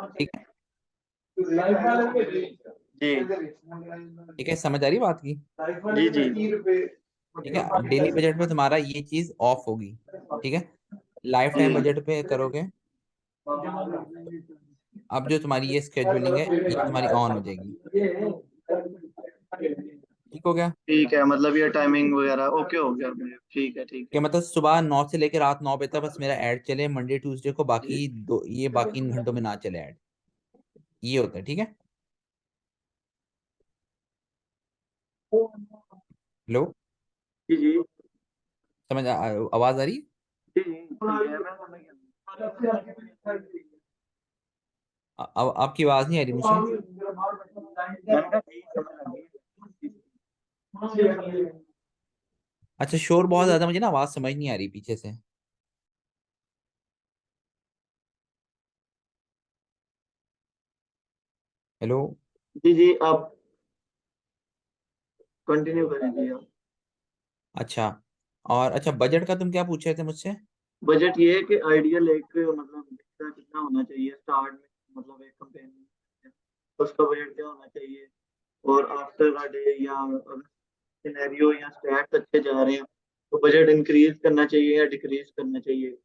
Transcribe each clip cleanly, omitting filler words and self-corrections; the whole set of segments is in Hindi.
ठीक है। जी ठीक है, समझ आ रही बात की? जी जी। ठीक है, डेली बजट में तुम्हारा ये चीज ऑफ होगी। ठीक है, लाइफ टाइम बजट पे करोगे। अब जो तुम्हारी ये स्केड्यूलिंग है ये तुम्हारी ऑन हो जाएगी। ठीक हो गया? ठीक है, मतलब ये टाइमिंग वगैरह ओके हो गया मुझे। ठीक है ठीक कि है। मतलब सुबह 9 से लेकर रात 9 बजे तक बस मेरा ऐड चले, मंडे ट्यूसडे को जी बाकी दो, ये बाकी इन घंटों में ना चले ऐड। ये होता है। ठीक है। हेलो, जी जी आवाज आ रही है? जी जी, ठीक है मैं समझ अब आपकी आवाज नहीं आ रही मुझे। गया। मैंने कहा ठीक, समझ लग गई। अच्छा, शोर बहुत ज्यादा, मुझे ना आवाज समझ नहीं आ रही पीछे से। हेलो। जी जी, आप कंटिन्यू करेंगे आप। अच्छा, और अच्छा बजट का तुम क्या पूछ रहे थे मुझसे? बजट ये है कि आइडियल एक मतलब कितना कितना होना चाहिए स्टार्ट में, मतलब एक कंपेनी उसका बजट क्या होना चाहिए, और आफ्टर अ डे या सिनेरियो या स्टैट्स अच्छे जा रहे हैं तो बजट इंक्रीज करना चाहिए या डिक्रीज करना चाहिए।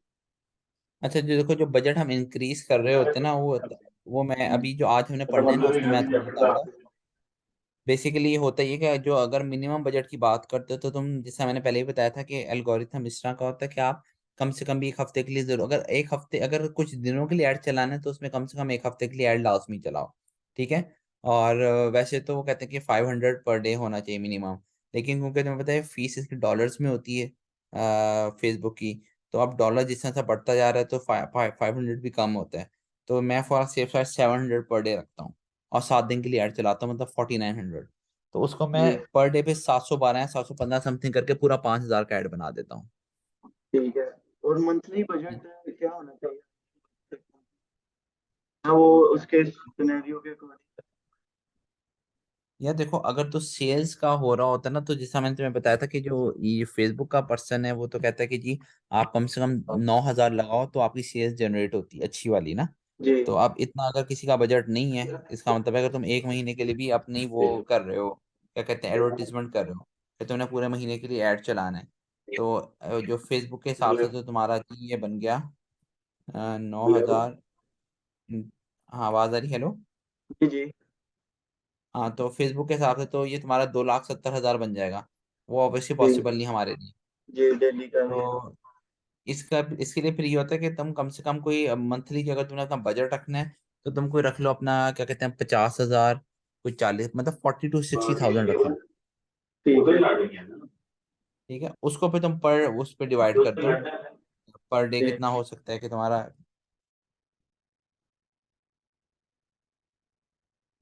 अच्छा, जो देखो, जो बजट हम इंक्रीज कर रहे होते हैं ना, वो मैं अभी जो आज हमने पढ़ना है ना उसमें मैं तुम्हें बताऊंगा। बेसिकली ये होता ही है कि जो अगर मिनिमम बजट की बात करते हो तो तुम, जैसा मैंने पहले ही बताया था कि एल्गोरिथम इस तरह का होता है कि आप कम से कम भी एक हफ्ते के लिए जरूर, अगर एक हफ्ते, अगर कुछ दिनों के लिए ऐड चलाना है तो उसमें कम से कम एक हफ्ते के लिए ऐड लाजमी चलाओ। ठीक है। और वैसे तो वो कहते हैं कि 500 पर डे होना चाहिए मिनिमम। लेकिन क्योंकि तुम्हें पता है फीस इसकी डॉलर्स में होती है फेसबुक की, तो अब डॉलर जिस तरह से बढ़ता जा रहा है तो 500 भी कम होता है। तो मैं for safe side 700 per day रखता हूँ, और 7 दिन के लिए ऐड चलाता हूँ, मतलब 4900। तो उसको मैं जी पर डे पे 712 या 715 समथिंग करके पूरा 5000 का ऐड बना देता हूँ। ठीक है। और मंथली बजट क्या होना चाहिए? हाँ, वो उसके सिनेरियो के अकॉर्डिंग। यार देखो, अगर तो सेल्स का हो रहा होता है ना, तो जैसा मैंने तुम्हें बताया था कि जो ये फेसबुक का पर्सन है वो तो कहता है कि जी आप कम से कम 9000 लगाओ तो आपकी सेल्स जनरेट होती है अच्छी वाली ना। जी तो अब इतना अगर किसी का बजट नहीं है, इसका मतलब है अगर तुम एक महीने के लिए भी अपनी वो कर रहे हो, क्या कहते हैं, एडवर्टीजमेंट कर रहे हो, कि तुमने पूरे महीने के लिए ऐड चलाना है, तो जो फेसबुक के हिसाब से तो तुम्हारा जी ये बन गया 9000। हाँ, आवाज आ रही? हेलो। जी जी हाँ, तो फेसबुक के हिसाब से तो ये तुम्हारा 2,70,000 बन जाएगा। वो ऑब्वियसली जी पॉसिबल नहीं हमारे लिए। जी, दिल्ली का है। तो इसके लिए फिर ये होता है कि तुम कम से कम कोई मंथली की, अगर तुमने अपना बजट रखना है तो तुम कोई रख लो अपना, क्या कहते हैं, 50,000, कोई 40, मतलब 40 to 60,000 रख लो। ठीक है। ठीक है, उसको फिर तुम पर उस पर डिवाइड कर दो, पर डे ठीक। कितना हो सकता है कि तुम्हारा,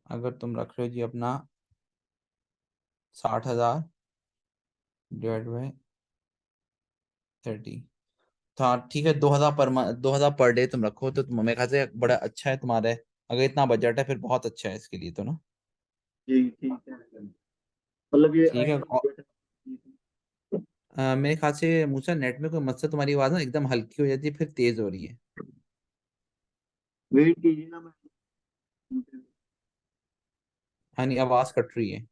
अगर तुम रख रहे हो जी अपना 60,000 डिवाइड बाई 30। हाँ ठीक है, 2,000 पर डे तुम रखो तो मेरे ख्याल से बड़ा अच्छा है तुम्हारे। अगर इतना बजट है फिर बहुत अच्छा है इसके लिए तो ना। जी ठीक है, मतलब ये ठीक है। आइडियल बजट है। मेरे ख्याल से मूसा नेट में कोई मसला, तुम्हारी आवाज़ ना एकदम हल्की हो जाती है फिर तेज हो रही है। वेट कीजिए ना मैं। यानी आवाज़ कट रही है।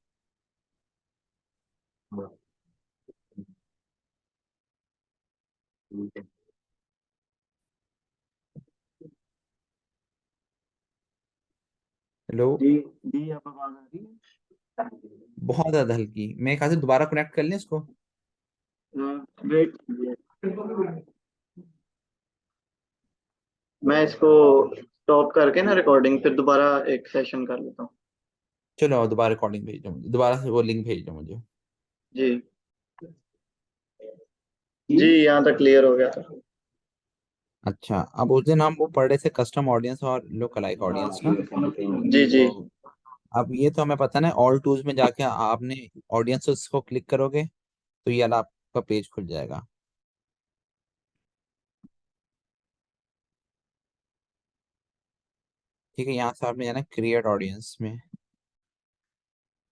हेलो। जी जी, आप आवाज आ रही बहुत ज़्यादा हल्की, मेरे ख्याल से दोबारा कनेक्ट कर लें इसको। है? वेट कीजिए, मैं इसको स्टॉप करके ना रिकॉर्डिंग फिर दोबारा एक सेशन कर लेता हूँ। चलो दोबारा रिकॉर्डिंग भेज दो मुझे, दोबारा से वो लिंक भेज दो मुझे। जी जी, यहाँ तक क्लियर हो गया था। अच्छा, अब उस दिन हम वो पढ़ रहे थे कस्टम ऑडियंस और लोकलाइक ऑडियंस ना। जी जी तो अब ये तो हमें पता ना, ऑल टूल्स में जाके आपने ऑडियंसेस को क्लिक करोगे तो ये वाला आपका पेज खुल जाएगा। ठीक है, यहाँ से आपने जाना क्रिएट ऑडियंस में।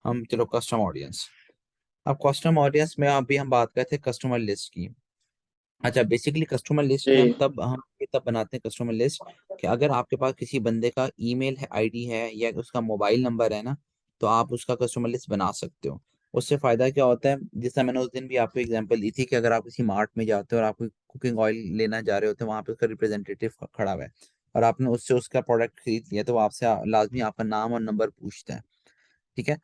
हम चलो कस्टम ऑडियंस। अब कस्टम ऑडियंस में अभी हम बात करते हैं कस्टमर लिस्ट की। अच्छा, बेसिकली कस्टमर लिस्ट में जी हम ये तब बनाते हैं कस्टमर लिस्ट कि अगर आपके पास किसी बंदे का ईमेल है, आईडी है, या उसका मोबाइल नंबर है ना, तो आप उसका कस्टमर लिस्ट बना सकते हो। उससे फायदा क्या होता है, जैसा मैंने उस दिन भी आपको एग्जांपल दी थी कि अगर आप किसी मार्ट में जाते हो और आप कोई कुकिंग ऑयल लेना जा रहे होते हैं, वहां पे उसका रिप्रेजेंटेटिव खड़ा हुआ है और आपने उससे उसका प्रोडक्ट खरीद लिया, तो वो आपसे लाजमी आपका नाम और नंबर पूछता है। ठीक है।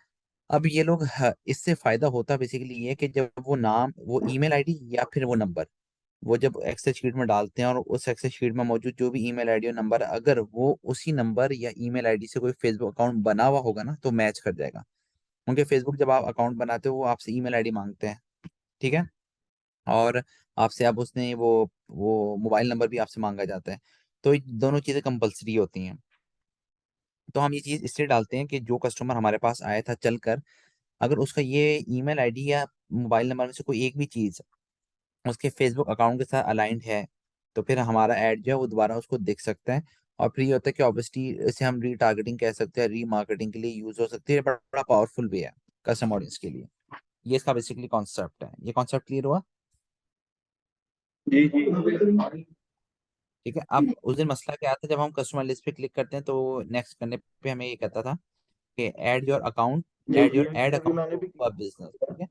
अब ये लोग इससे फायदा होता बेसिकली ये है कि जब वो नाम, वो ईमेल आईडी या फिर वो नंबर, वो जब एक्सेल शीट में डालते हैं और उस एक्सेल शीट में मौजूद जो भी ईमेल आईडी और नंबर, अगर वो उसी नंबर या ईमेल आईडी से कोई फेसबुक अकाउंट बना हुआ होगा ना, तो मैच कर जाएगा। क्योंकि फेसबुक जब आप अकाउंट बनाते हो वो आपसे ईमेल आईडी मांगते हैं। ठीक है। और आपसे अब उसने वो मोबाइल नंबर भी आपसे मांगा जाता है। तो ये दोनों चीज़ें कंपलसरी होती हैं। तो हम ये चीज़ इसलिए डालते हैं कि जो कस्टमर हमारे पास आया था चलकर, अगर उसका ये ईमेल आईडी या मोबाइल नंबर में से कोई एक भी चीज़ उसके फेसबुक अकाउंट के साथ अलाइंड है, तो फिर हमारा ऐड जो है वो दोबारा उसको दिख सकता है। और फिर ये होता है कि ऑब्वियसली इसे हम रीटारगेटिंग कह सकते हैं, रीमार्केटिंग के लिए यूज हो सकती है। बड़ा बड़ा पावरफुल भी है कस्टम ऑडियंस के लिए। ये इसका बेसिकली कॉन्सेप्ट है। ये कॉन्सेप्ट क्लियर हुआ? जी जी। ठीक है। अब उस दिन मसला क्या था, जब हम कस्टमर लिस्ट पे क्लिक करते हैं तो नेक्स्ट करने पे हमें ये कहता था कि ऐड योर अकाउंट, जी जी, ऐड अभी अकाउंट मैंने टू भी पर किया। बिजनेस। ठीक है।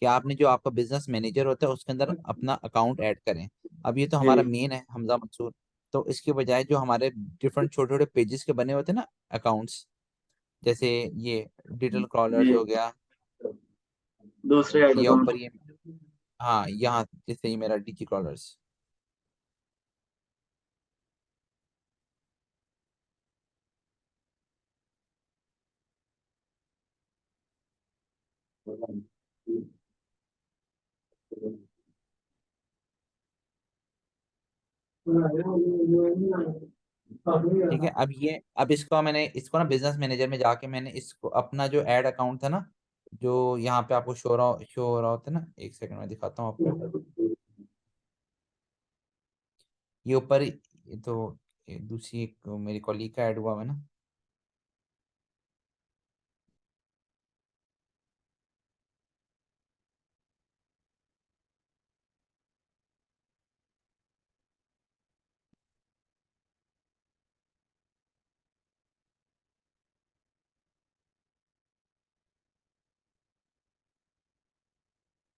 कि आपने जो आपका बिजनेस मैनेजर होता है उसके अंदर अपना अकाउंट ऐड करें। अब ये तो हमारा जी मेन है हमजा मंसूर। तो इसके बजाय जो हमारे डिफरेंट छोटे छोटे पेजेस के बने होते हैं ना अकाउंट्स, जैसे ये डिजिटल जी, क्रॉलर्स हो गया, दूसरे ऐड या ऊपर अकाउंट। ये, हाँ यहाँ जैसे ये मेरा डिजी क्रॉलर्स। ठीक है। अब इसको मैंने इसको ना बिजनेस मैनेजर में जाके मैंने इसको अपना जो ऐड अकाउंट था ना, जो यहाँ पे आपको शो हो रहा होता है ना, एक सेकंड में दिखाता हूँ आपको। ये ऊपर ये तो ये दूसरी एक मेरी कॉलीग का ऐड हुआ है ना।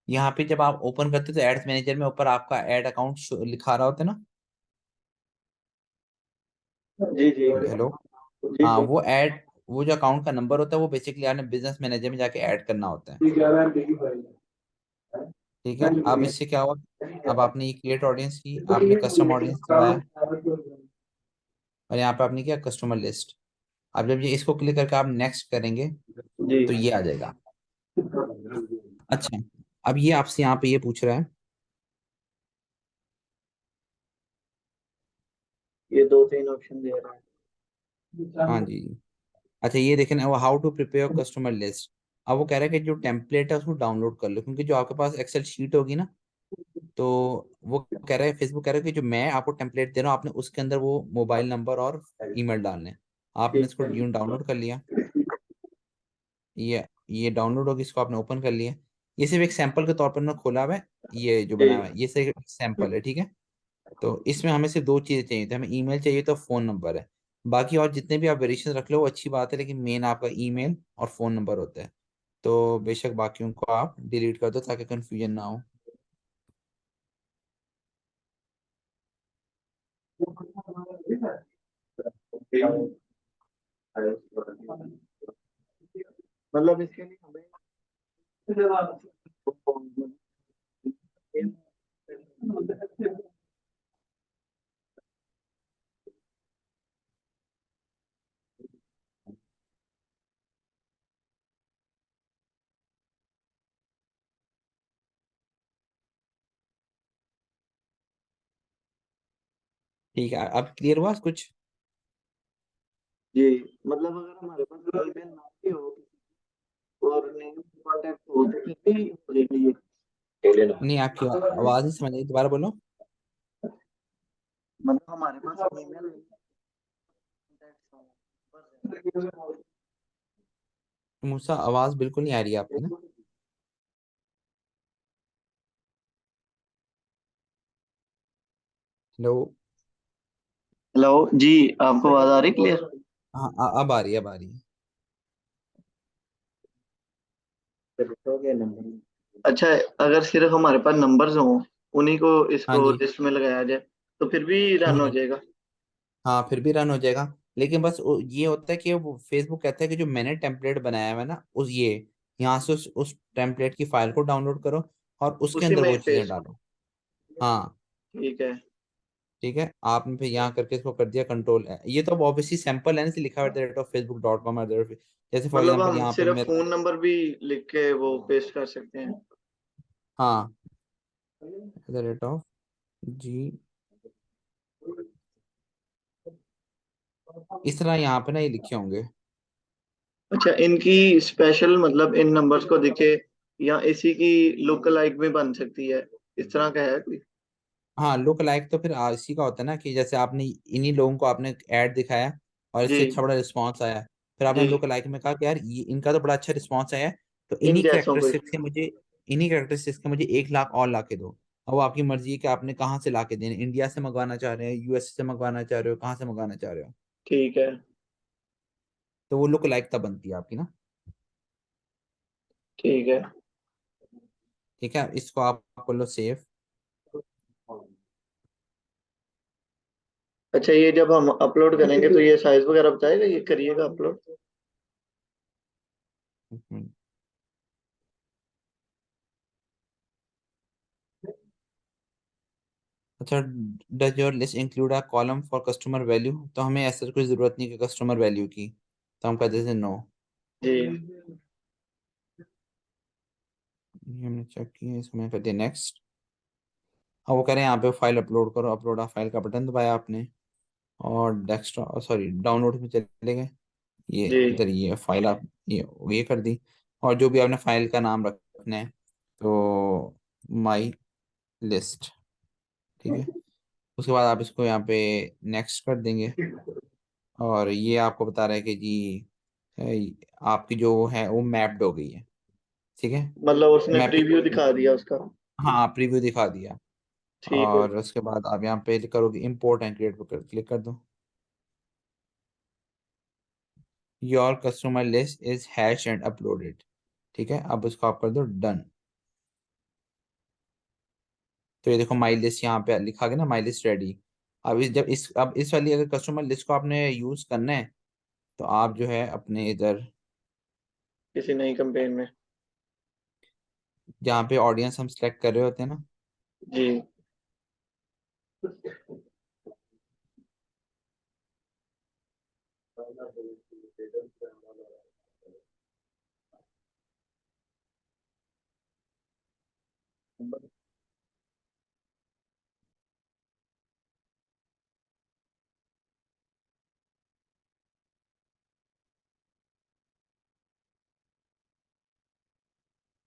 यहाँ पे जब आप ओपन करते हो तो एड्स मैनेजर में ऊपर आपका ऐड अकाउंट लिखा रहा होता है ना। जी जी हेलो। जी हाँ, जी। वो जो अकाउंट का नंबर होता है वो बेसिकली आपने बिजनेस मैनेजर में जाके ऐड करना होता है। ठीक है। अब इससे क्या हुआ, अब आपने ये क्रिएट ऑडियंस की, आपने कस्टम ऑडियंस लगाया, और यहाँ पे आपने किया कस्टमर लिस्ट। अब जब ये इसको क्लिक करके आप नेक्स्ट करेंगे जी। तो ये आ जाएगा। अच्छा, अब ये आपसे यहाँ पे ये पूछ रहा है। ये दो तीन ऑप्शन दे रहा हाँ है। जी। अच्छा, ये देखें ना, वो how to prepare customer list. अब वो कह रहा है कि जो टेम्पलेट है उसको डाउनलोड कर लो, क्योंकि जो आपके पास एक्सेल शीट होगी ना, तो वो कह रहा है, फेसबुक कह रहा है कि जो मैं आपको टेम्पलेट दे रहा हूँ, आपने उसके अंदर वो मोबाइल नंबर और ईमेल डालने हैं। आपने ठीक इसको है। डाउनलोड कर लिया। ये डाउनलोड होगी, इसको आपने ओपन कर लिया। ये सिर्फ एक सैंपल के तौर पर मैं खोला हुआ है, ये जो बना जी हुआ है ये सिर्फ एक सैंपल है। ठीक है। तो इसमें हमें सिर्फ दो चीजें चाहिए थी, हमें ईमेल चाहिए तो फोन नंबर है। बाकी और जितने भी आप वेरिएशन रख लो वो अच्छी बात है, लेकिन मेन आपका ईमेल और फोन नंबर होता है। तो बेशक बाकियों को आप डिलीट कर दो ताकि कंफ्यूजन ना हो। मतलब इसके लिए हमें ठीक है। अब क्लियर हुआ कुछ? जी, मतलब अगर हमारे पास ईमेल ना भी हो और नेम कांटेक्ट हो तो फिर भी हो जाएगा ये। नहीं, आपकी आवाज नहीं समझ आई, दोबारा बोलो। मतलब हमारे पास ईमेल मूसा, आवाज बिल्कुल नहीं आ रही है आपकी ना। हेलो। हेलो जी, आपको आवाज आ रही क्लियर? हाँ अब आ रही है, अब आ रही है। अच्छा, अगर सिर्फ हमारे पास नंबर्स हों, उन्हीं को हाँ इसको जी। लिस्ट में लगाया जाए तो फिर भी रन हो हम्म। जाएगा? हाँ फिर भी रन हो जाएगा। लेकिन बस ये होता है कि वो फेसबुक कहता है कि जो मैंने टेम्पलेट बनाया हुआ है ना, उस ये यहाँ से उस टेम्पलेट की फाइल को डाउनलोड करो और उसके उसी अंदर में वो ही चीजें पेस्ट। डालो। हाँ ठीक है। ठीक है, आपने फिर यहाँ करके इसको कर दिया कंट्रोल। ये तो अब ऑब्वियसली सैंपल है ना, इसे लिखा हुआ है facebook.com। जैसे फॉर मतलब एग्जांपल हम यहाँ पे सिर्फ मेरा। फोन नंबर भी लिख के वो पेस्ट कर सकते हैं? हाँ, @ जी, इस तरह यहाँ पे ना ये लिखे होंगे। अच्छा, इनकी स्पेशल मतलब इन नंबर्स को दिखे या इसी की लुक लाइक में बन सकती है, इस तरह का है कोई? हाँ लुक लाइक तो फिर इसी का होता है ना, कि जैसे आपने इन्हीं लोगों को आपने ऐड दिखाया और जी इससे अच्छा बड़ा रिस्पांस आया, फिर आपने जी। लुक लाइक में कहा कि यार ये इनका तो बड़ा अच्छा रिस्पांस आया है, तो इन इन्हीं जैसों को। कैरेक्टरिस्टिक्स के मुझे, 1 लाख और ला के दो। अब वो आपकी मर्जी है कि आपने कहाँ से ला के देने, इंडिया से मंगवाना चाह रहे हैं, यूएस से मंगवाना चाह रहे हो, कहाँ से मंगवाना चाह रहे हो। ठीक है। तो वो लुक लाइक तब बनती है आपकी ना। ठीक है। ठीक है, इसको आप कर लो सेव। अच्छा, ये जब हम अपलोड करेंगे तो ये साइज वगैरह बताएगा, ये करिएगा अपलोड? अच्छा, does your list include a column for customer value, तो हमें ऐसा कोई जरूरत नहीं कि कस्टमर वैल्यू की, तो हम कहते थे नो। जी। ये हमने चेक किया, इसमें कर दिया नेक्स्ट। अब वो कह रहे हैं यहाँ पे फाइल अपलोड करो, अपलोड आ फाइल का बटन दबाया आपने और डेस्कटॉप सॉरी डाउनलोड में चले गए। ये जी। इधर ये फाइल आप ये कर दी। और जो भी आपने फाइल का नाम रखना है, तो माई लिस्ट, ठीक है। उसके बाद आप इसको यहाँ पे नेक्स्ट कर देंगे। और ये आपको बता रहा है कि जी आपकी जो है वो मैप्ड हो गई है। ठीक है, मतलब उसने प्रीव्यू मैपिंग। दिखा दिया उसका? हाँ प्रीव्यू दिखा दिया। ठीक है। और उसके बाद आप यहाँ पे करोगे इंपोर्ट एंड क्रिएट पर क्लिक कर दो। Your customer list is hash and uploaded. ठीक है, अब उसको आप कर दो डन। तो ये देखो माई लिस्ट यहाँ पे लिखा गया ना, माई लिस्ट रेडी। अब इस वाली अगर कस्टमर लिस्ट को आपने यूज करना है, तो आप जो है अपने इधर किसी नई कैंपेन में? जहाँ पे ऑडियंस हम सेलेक्ट कर रहे होते हैं ना। जी।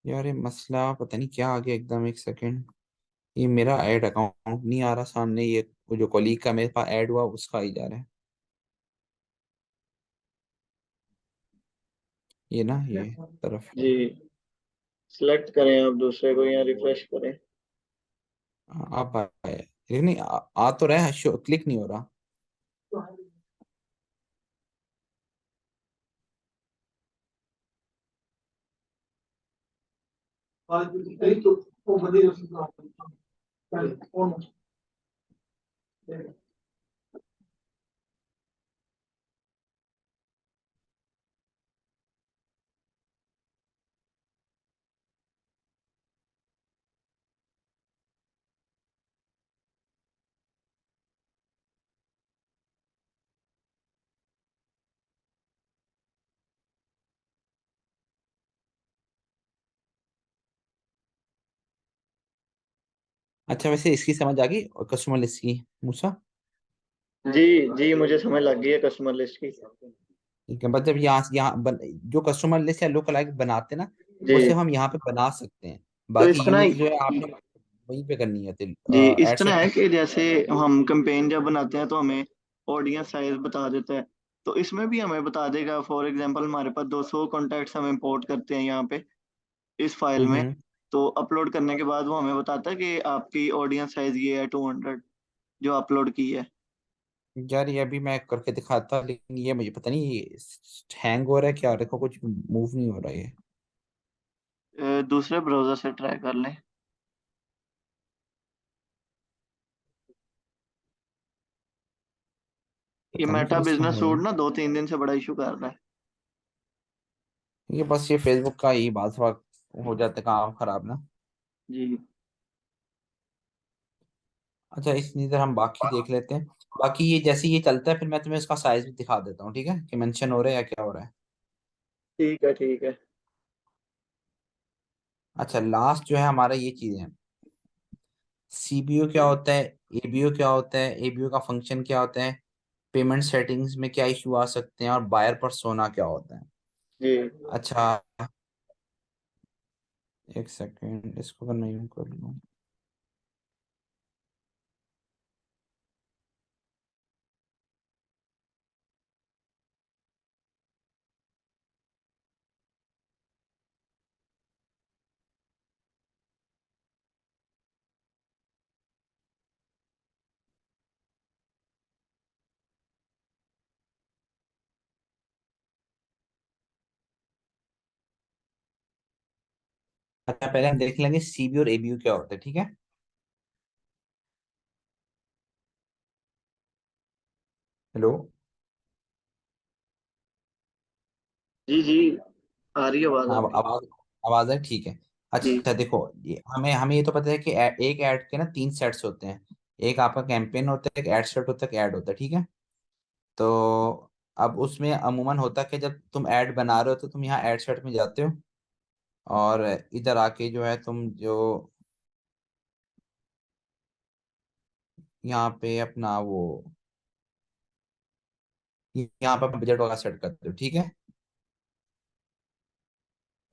यार ये मसला पता नहीं क्या आ गया एकदम, एक सेकेंड। ये मेरा ऐड अकाउंट नहीं आ रहा सामने, ये वो जो कॉलीग का मेरे पास ऐड हुआ उसका ही जा रहा है। ये ना ये तरफ है। जी। सिलेक्ट करें आप दूसरे को या रिफ्रेश करें? आप आए लेकिन नहीं आ तो रहा है, शो क्लिक नहीं हो रहा। अच्छा वैसे इसकी समझ आ गई और कस्टमर लिस्ट की, मूसा। जी जी, मुझे समझ लग गई है कस्टमर लिस्ट की। ठीक है, मतलब जो कस्टमर लिस्ट या लोकल लाइक बनाते हैं ना, वो जी। सिर्फ हम यहाँ पे बना सकते हैं। तो बाकी इस तरह, यूज जो है आपने वहीं पे करनी है, जी इस एड तरह है सेट। कि जैसे हम कैंपेन जब बनाते हैं तो हमें ऑडियंस साइज बता देता है, तो इसमें भी हमें बता देगा। फॉर एग्जांपल हमारे पास 200 कॉन्टैक्ट्स हम इंपोर्ट करते हैं यहाँ पे इस फाइल में, हम्म। तो अपलोड करने के बाद वो हमें बताता है कि आपकी ऑडियंस साइज ये है 200। जो अपलोड की है। यार ये अभी मैं करके दिखाता, लेकिन ये मुझे पता नहीं ये हैंग हो रहा है क्या, देखो कुछ मूव नहीं हो रहा है ये। दूसरे ब्राउजर से ट्राई कर लें। ये पता नहीं मेटा फिर इसका बिजनेस हो। सूट ना 2-3 दिन से बड़ा इशू कर रहा है। ये बस ये फेसबुक का ही बात थोड़ा हो जाता है काम खराब ना। जी। अच्छा इतनी देर हम बाकी देख लेते हैं। बाकी ये जैसे ये चलता है फिर मैं तुम्हें इसका साइज भी दिखा देता हूँ, ठीक है, कि मेंशन हो रहा है या क्या हो रहा है। ठीक है, ठीक है। अच्छा लास्ट जो है हमारा ये चीज है, सीबीयू क्या होता है, एबीयू क्या होता है, एबीयू का फंक्शन क्या होता है, पेमेंट सेटिंग्स में क्या इशू आ सकते हैं, और बायर पर्सोना क्या होता है। जी। अच्छा एक सेकेंड, इसको अगर मैं यूं कर लूँ। अच्छा पहले हम देख लेंगे सीबीयू और एबीयू क्या होता है, ठीक है। हेलो। जी जी, आ रही है आवाज हाँ आपकी। आवाज, आवाज है, ठीक है। जी अच्छा देखो, ये हमें हमें ये तो पता है कि एक ऐड के ना तीन सेट्स होते हैं। एक आपका कैंपेन होता है, एक एड सेट होता है, एक ऐड होता है, ठीक है। तो अब उसमें अमूमन होता है कि जब तुम ऐड बना रहे हो तो तुम यहाँ ऐड सेट में जाते हो, और इधर आके जो है तुम जो यहाँ पे अपना वो यहाँ पे बजट वगैरह सेट करते हो, ठीक है।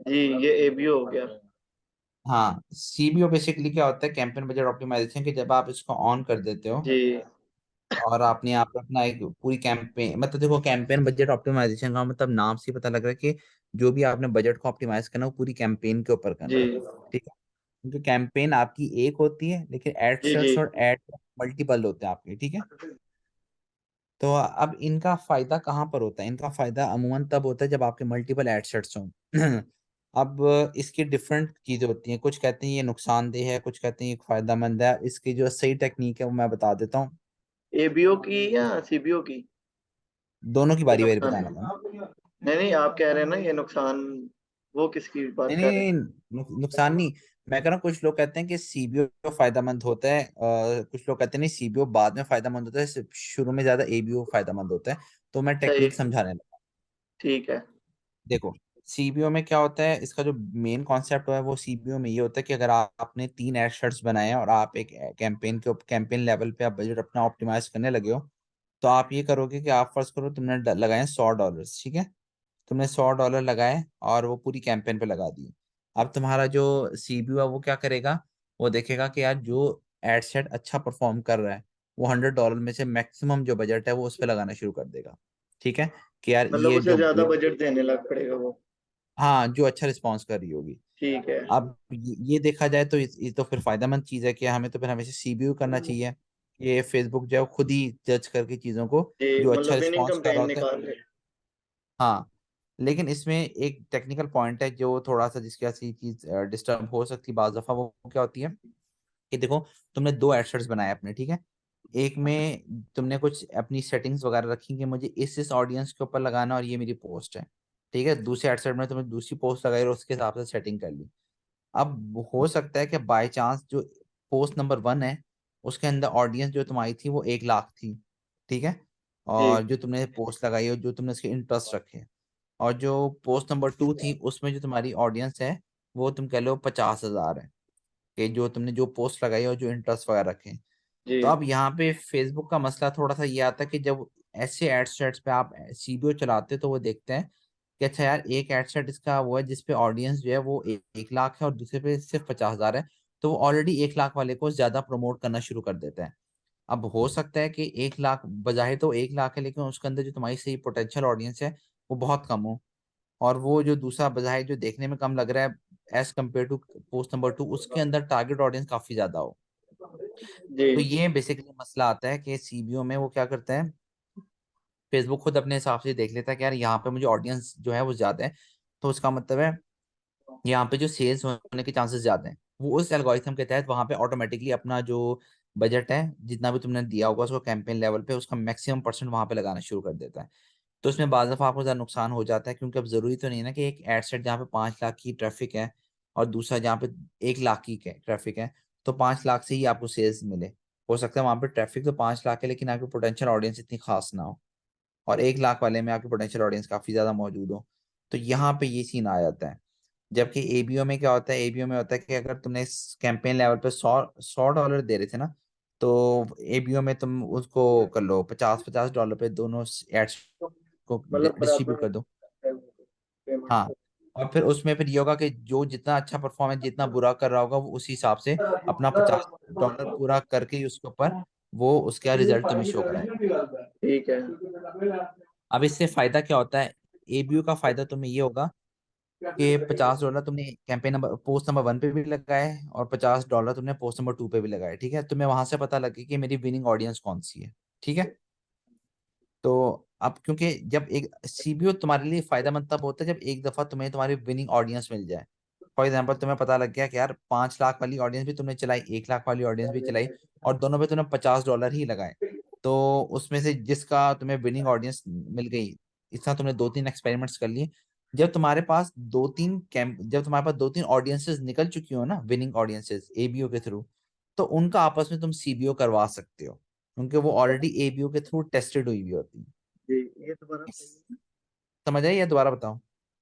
जी, ये एबीओ हो गया। हाँ सीबीओ बेसिकली क्या होता है, कैंपेन बजट ऑप्टिमाइजेशन, कि जब आप इसको ऑन कर देते हो जी और आपने यहाँ पे अपना एक पूरी कैंपेन, मतलब देखो कैंपेन बजट ऑप्टिमाइजेशन का मतलब नाम से ही पता लग रहा है कि जो भी आपने बजट को ऑप्टिमाइज करना है वो पूरी कैंपेन के ऊपर जी करना है, ठीक है। क्योंकि कैंपेन आपकी एक होती है लेकिन एड जी जी। सेट्स और एड मल्टीपल होते हैं आपके, ठीक है। तो अब इनका फायदा कहाँ पर होता है, इनका फायदा अमूमन तब होता है जब आपके मल्टीपल एड सेट्स हों। अब इसकी डिफरेंट चीजें होती हैं, कुछ कहते हैं ये नुकसानदेह है, कुछ कहते हैं ये फायदेमंद है। इसकी जो सही टेक्निक है वो मैं बता देता हूँ। एबीओ की या सीबीओ की? दोनों की ये बारी बारी नुकसान बताने है। लगा। नहीं नहीं, आप कह रहे हैं ना ये नुकसान, वो किसकी बात नहीं कर नहीं रहे नहीं, नुकसान नहीं। मैं कह रहा हूँ कुछ लोग कहते हैं कि सीबीओ फायदेमंद होता है, कुछ लोग कहते हैं नहीं सीबीओ बाद में फायदेमंद होता है, सिर्फ शुरू में ज्यादा एबीओ फायदेमंद होता है। तो मैं हैं? सही। टेक्निक समझाने लगा। ठीक है। देखो सीबीओ में क्या होता है, इसका जो मेन कॉन्सेप्ट है वो सीबीओ में ये होता है कि अगर आपने तीन एड शर्ट्स बनाए हैं और आप एक कैंपेन लेवल पे आप बजट अपना ऑप्टिमाइज करने लगे हो, तो आप ये करोगे कि आप फर्स्ट करो तुमने लगाए $100, ठीक है। तुमने $100 लगाए और वो पूरी कैंपेन पे लगा दिए। अब तुम्हारा जो सीबीओ है वो क्या करेगा, वो देखेगा कि यार जो एड सेट अच्छा परफॉर्म कर रहा है, वो $100 में से मैक्सिमम जो बजट है वो उस पर लगाना शुरू कर देगा, ठीक है। कि यार मतलब ये उसे जो ज्यादा बजट देने लग पड़ेगा वो। हाँ जो अच्छा रिस्पॉन्स कर रही होगी। ठीक है। अब ये देखा जाए तो ये तो फिर फायदेमंद चीज है कि हमें तो फिर हमेशा सीबीयू करना चाहिए। ये फेसबुक जो है वो खुद ही जज करके चीजों को जी, जो अच्छा मतलब विनिंग रिस्पॉन्स कर रहा कैंपेन होता है। निकाल रहे। हाँ लेकिन इसमें एक टेक्निकल पॉइंट है जो थोड़ा सा जिसकी ऐसी चीज डिस्टर्ब हो सकती है बाज दफा, वो क्या होती है कि देखो तुमने दो एडशर्ट्स बनाए अपने, ठीक है। एक में तुमने कुछ अपनी सेटिंग्स वगैरह रखी कि मुझे इस ऑडियंस के ऊपर लगाना और ये मेरी पोस्ट है, ठीक है। दूसरे एडशर्ट में तुमने दूसरी पोस्ट लगाई और उसके हिसाब से सेटिंग कर ली। अब हो सकता है कि बाय चांस जो पोस्ट नंबर 1 है उसके अंदर ऑडियंस जो तुम्हारी थी वो 1 लाख थी, ठीक है। जी और जो तुमने पोस्ट लगाई और जो तुमने उसके इंटरेस्ट रखे, और जो पोस्ट नंबर 2 थी उसमें जो तुम्हारी ऑडियंस है वो तुम कह लो 50,000 है, कि जो तुमने जो पोस्ट लगाई और जो इंटरेस्ट वगैरह रखे। जी तो अब यहाँ पे फेसबुक का मसला थोड़ा सा ये आता है कि जब ऐसे एड सेट्स पे आप सीबीओ चलाते हो तो वो देखते हैं कि अच्छा यार एक एड सेट इसका वो है जिसपे ऑडियंस जो है वो 1 लाख है और दूसरे पे सिर्फ 50,000 है, तो वो ऑलरेडी 1 लाख वाले को ज्यादा प्रमोट करना शुरू कर देते हैं। अब हो सकता है कि 1 लाख बजाय तो 1 लाख है लेकिन उसके अंदर जो तुम्हारी सही पोटेंशियल ऑडियंस है वो बहुत कम हो, और वो जो दूसरा बजाय जो देखने में कम लग रहा है as compare to post number 2 उसके अंदर टारगेट ऑडियंस काफी ज्यादा हो। तो जी ये बेसिकली मसला आता है कि सीबीओ में वो क्या करते हैं, फेसबुक खुद अपने हिसाब से देख लेता है कि यार यहाँ पे मुझे ऑडियंस जो है वो ज्यादा है, तो उसका मतलब है यहाँ पे जो सेल्स होने के चांसेस ज्यादा हैं। वो उस एल्गोरिथम के तहत वहां पे ऑटोमेटिकली अपना जो बजट है जितना भी तुमने दिया होगा उसको कैंपेन लेवल पे उसका मैक्सिमम परसेंट वहां पे लगाना शुरू कर देता है। तो इसमें बाज़ दफ़ा आपको ज़्यादा नुकसान हो जाता है, क्योंकि अब ज़रूरी तो नहीं है ना कि एक एड सेट जहाँ पे 5 लाख की ट्रैफिक है और दूसरा जहाँ पे 1 लाख की ट्रैफिक है, तो 5 लाख से ही आपको सेल्स मिले। हो सकता है वहां पे ट्रैफिक तो 5 लाख है लेकिन आपकी पोटेंशियल ऑडियंस इतनी खास ना हो, और 1 लाख वाले में आपकी पोटेंशियल ऑडियंस काफी ज्यादा मौजूद हो। तो यहाँ पे ये सीन आ जाता है। जबकि एबीओ में क्या होता है, एबीओ में होता है कि अगर तुमने इस कैंपेन लेवल पे 100 100 डॉलर दे रहे थे ना, तो एबीओ में तुम उसको कर लो 50 50 डॉलर पे दोनों एड्स को मतलब डिस्ट्रीब्यूट बराबर कर दो। पेमेंट। हाँ, और फिर उसमें फिर ये होगा कि जो जितना अच्छा परफॉर्मेंस जितना बुरा कर रहा होगा वो उसी हिसाब से अपना 50 डॉलर पूरा करके ही उसके ऊपर वो उसका रिजल्ट तुम्हें शो कराएगा। ठीक है। अब इससे फायदा क्या होता है, एबीयू का फायदा तुम्हें ये होगा कि 50 डॉलर तुमने कैंपेन नंबर पोस्ट नंबर 1 पे भी लगाए और 50 डॉलर तुमने पोस्ट नंबर 2 पे भी लगाए, ठीक है, तुम्हें वहां से पता लगे कि मेरी विनिंग ऑडियंस कौन सी है। ठीक है। तो अब क्योंकि जब एक सीबीओ तुम्हारे लिए फायदेमंद तब होता है जब एक दफा तुम्हें तुम्हारी विनिंग ऑडियंस मिल जाए। फॉर एग्जाम्पल तुम्हें पता लग गया कि यार 5 लाख वाली ऑडियंस भी तुमने चलाई, 1 लाख वाली ऑडियंस भी चलाई, और दोनों पे तुमने 50 डॉलर ही लगाए। तो उसमें से जिसका तुम्हें विनिंग ऑडियंस मिल गई, इतना तुमने 2 3 एक्सपेरिमेंट्स कर लिए। जब तुम्हारे पास 2 3 ऑडियंसेस निकल चुकी हो ना, विनिंग ऑडियंसेस एबीओ के थ्रू, तो उनका आपस में तुम सीबीओ करवा सकते हो, क्योंकि वो ऑलरेडी एबीओ के थ्रू टेस्टेड हुई हुई होती है। जी ये दोबारा बताइए। समझ आई या दोबारा बताऊं?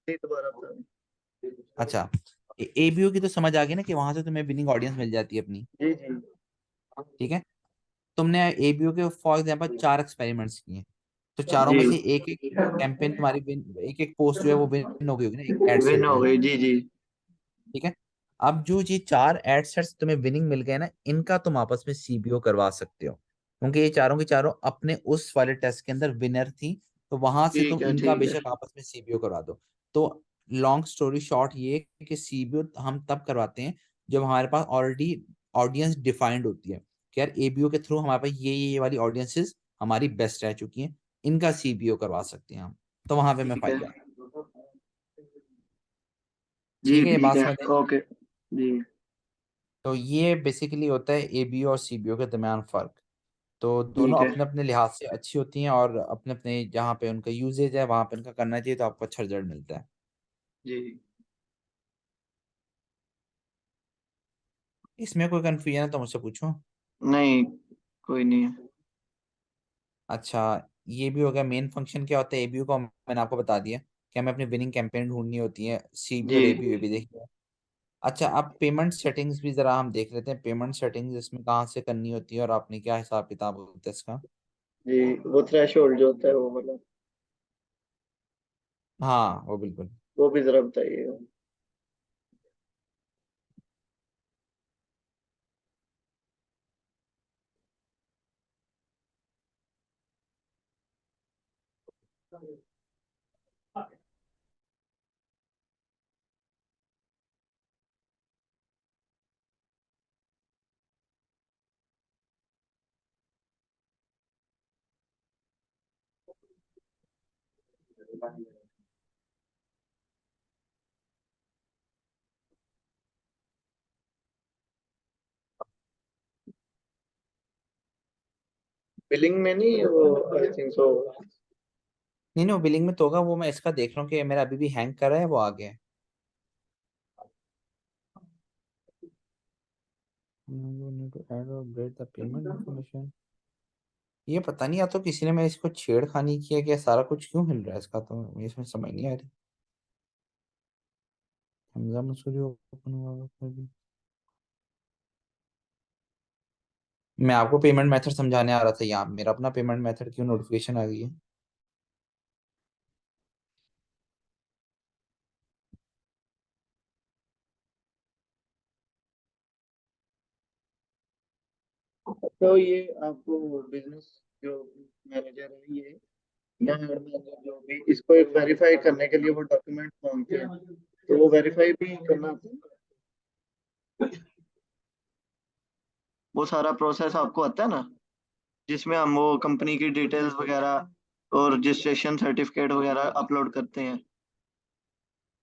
जी दोबारा बताइए। अच्छा, एबीओ की तो समझ आ गई ना कि वहां से तुम्हें विनिंग ऑडियंस मिल जाती है अपनी। जी जी ठीक है। तुमने एबीओ के फॉर एग्जांपल 4 एक्सपेरिमेंट्स किए, तो चारों जी में से एक एक कैंपेन तुम्हारी विन, एक एक पोस्ट जो है वो विन हो गई होगी ना एक एड विन सेट हो में। गई। जी जी ठीक है। अब जो ये 4 एड सेट्स तुम्हें विनिंग मिल गए ना, इनका तुम आपस में सीबीओ करवा सकते हो, क्योंकि ये चारों की चारों अपने उस वाले टेस्ट के अंदर विनर थी। तो वहां से तुम ठीक है इनका ठीक है। बेशक आपस में सीबीओ करवा दो। तो लॉन्ग स्टोरी शॉर्ट ये है कि सीबीओ हम तब करवाते हैं जब हमारे पास ऑलरेडी ऑडियंस डिफाइंड होती है कि यार एबीओ के थ्रू हमारे पास ये वाली ऑडियंसेस हमारी बेस्ट रह चुकी हैं, इनका सीबीओ करवा सकते हैं हम। तो वहां पे मैं ठीक है। पाई जाता। जी ठीक है, ये ठीक बात है। समझ आई? ओके। जी तो ये बेसिकली होता है एबीओ और सीबीओ के दरमियान फर्क। तो दोनों ठीक है। अपने अपने लिहाज से अच्छी होती हैं, और अपने अपने जहाँ पे उनका यूजेज है वहां पे उनका करना चाहिए तो आपको अच्छा रिजल्ट मिलता है। जी इसमें कोई कंफ्यूजन है तो मुझसे पूछो। नहीं, कोई नहीं है। अच्छा, ये भी हो गया मेन फंक्शन क्या होता है एबीयू का, मैंने आपको बता दिया कि हमें अपनी विनिंग कैंपेन ढूंढनी होती है, सीबीयू जी और एबीयू भी देखिए। अच्छा, अब पेमेंट सेटिंग्स भी जरा हम देख लेते हैं, पेमेंट सेटिंग्स इसमें कहाँ से करनी होती है और आपने क्या हिसाब किताब होता है इसका। जी वो थ्रेश होल्ड जो होता है वो मतलब, हाँ वो बिल्कुल। वो भी जरा बताइए। बिलिंग में नहीं वो, आई थिंक सो। नहीं नहीं, वो बिलिंग में तो होगा, वो मैं इसका देख रहा हूँ कि मेरा अभी भी हैंग कर रहा है, वो आ गया है। You need to add or update the payment information। ये पता नहीं, या तो किसी ने मैं इसको छेड़खानी किया कि सारा कुछ क्यों हिल रहा है इसका, तो मुझे इसमें समझ नहीं आ रही। हमजा मंसूरी ओपन हुआ हुआ है अभी। मैं आपको पेमेंट मेथड समझाने आ रहा था, यहाँ मेरा अपना पेमेंट मेथड क्यों नोटिफिकेशन आ गई है। तो ये आपको बिजनेस जो मैनेजर है ये, या हेड मैनेजर जो भी, इसको एक वेरीफाई करने के लिए वो डॉक्यूमेंट मांगते हैं, तो वो वेरीफाई भी करना होता है। वो सारा प्रोसेस आपको आता है ना, जिसमें हम वो कंपनी की डिटेल्स वगैरह और रजिस्ट्रेशन सर्टिफिकेट वगैरह अपलोड करते हैं।